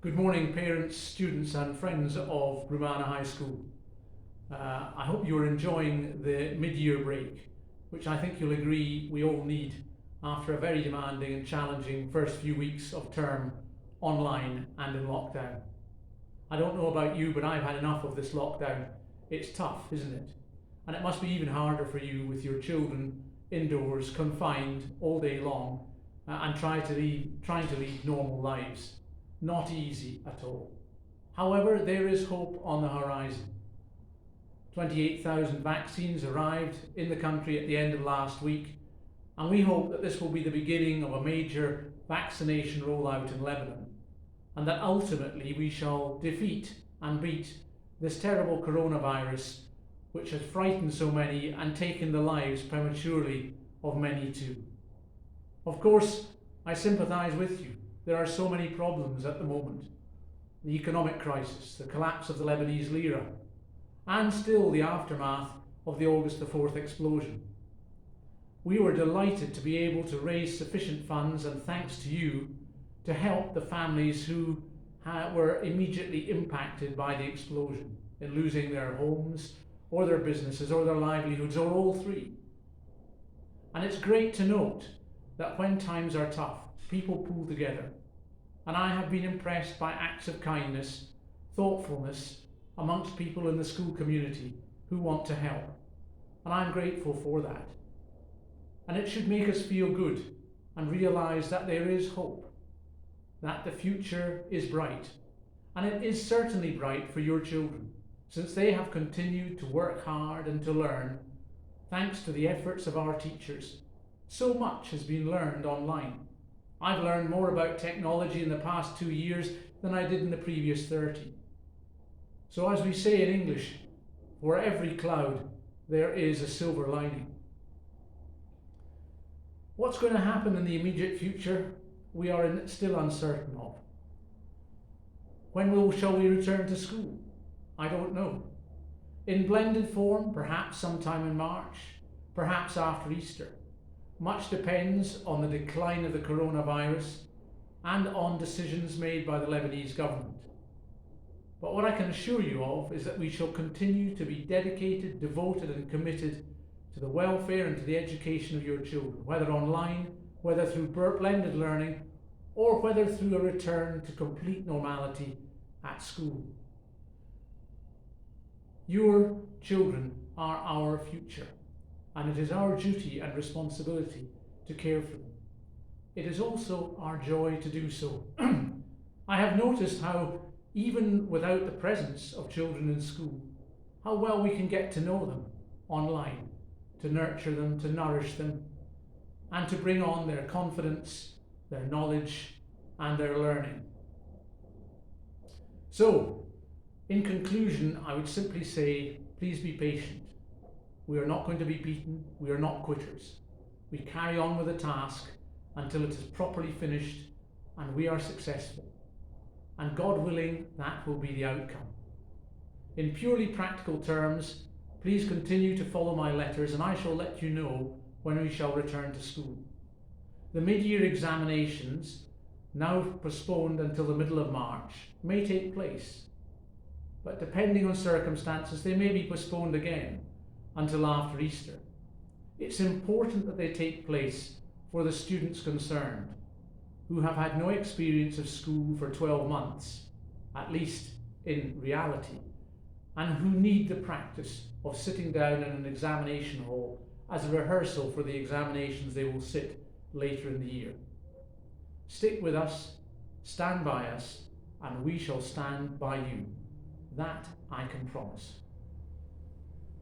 Good morning, parents, students and friends of Brumana High School. I hope you're enjoying the mid-year break, which I think you'll agree we all need after a very demanding and challenging first few weeks of term online and in lockdown. I don't know about you, but I've had enough of this lockdown. It's tough, isn't it? And it must be even harder for you with your children indoors, confined all day long, and trying to lead normal lives. Not easy at all. However, there is hope on the horizon. 28,000 vaccines arrived in the country at the end of last week, and we hope that this will be the beginning of a major vaccination rollout in Lebanon, and that ultimately we shall defeat and beat this terrible coronavirus which has frightened so many and taken the lives prematurely of many too. Of course, I sympathise with you. There are so many problems at the moment. The economic crisis, the collapse of the Lebanese lira, and still the aftermath of the August the 4th explosion. We were delighted to be able to raise sufficient funds, and thanks to you, to help the families who were immediately impacted by the explosion in losing their homes or their businesses or their livelihoods or all three. And it's great to note that when times are tough, people pull together, and I have been impressed by acts of kindness, thoughtfulness amongst people in the school community who want to help, and I'm grateful for that. And it should make us feel good and realise that there is hope, that the future is bright, and it is certainly bright for your children, since they have continued to work hard and to learn, thanks to the efforts of our teachers. So much has been learned online. I've learned more about technology in the past 2 years than I did in the previous 30. So as we say in English, for every cloud there is a silver lining. What's going to happen in the immediate future, we are still uncertain of. When shall we return to school? I don't know. In blended form, perhaps sometime in March, perhaps after Easter. Much depends on the decline of the coronavirus and on decisions made by the Lebanese government. But what I can assure you of is that we shall continue to be dedicated, devoted and committed to the welfare and to the education of your children, whether online, whether through blended learning, or whether through a return to complete normality at school. Your children are our future, and it is our duty and responsibility to care for them. It is also our joy to do so. I have noticed how, even without the presence of children in school, how well we can get to know them online, to nurture them, to nourish them, and to bring on their confidence, their knowledge, and their learning. So, in conclusion, I would simply say, please be patient. We are not going to be beaten, we are not quitters. We carry on with the task until it is properly finished and we are successful. And God willing, that will be the outcome. In purely practical terms, please continue to follow my letters and I shall let you know when we shall return to school. The mid-year examinations, now postponed until the middle of March, may take place. But depending on circumstances, they may be postponed again until after Easter. It's important that they take place for the students concerned, who have had no experience of school for 12 months, at least in reality, and who need the practice of sitting down in an examination hall as a rehearsal for the examinations they will sit later in the year. Stick with us, stand by us, and we shall stand by you. That I can promise.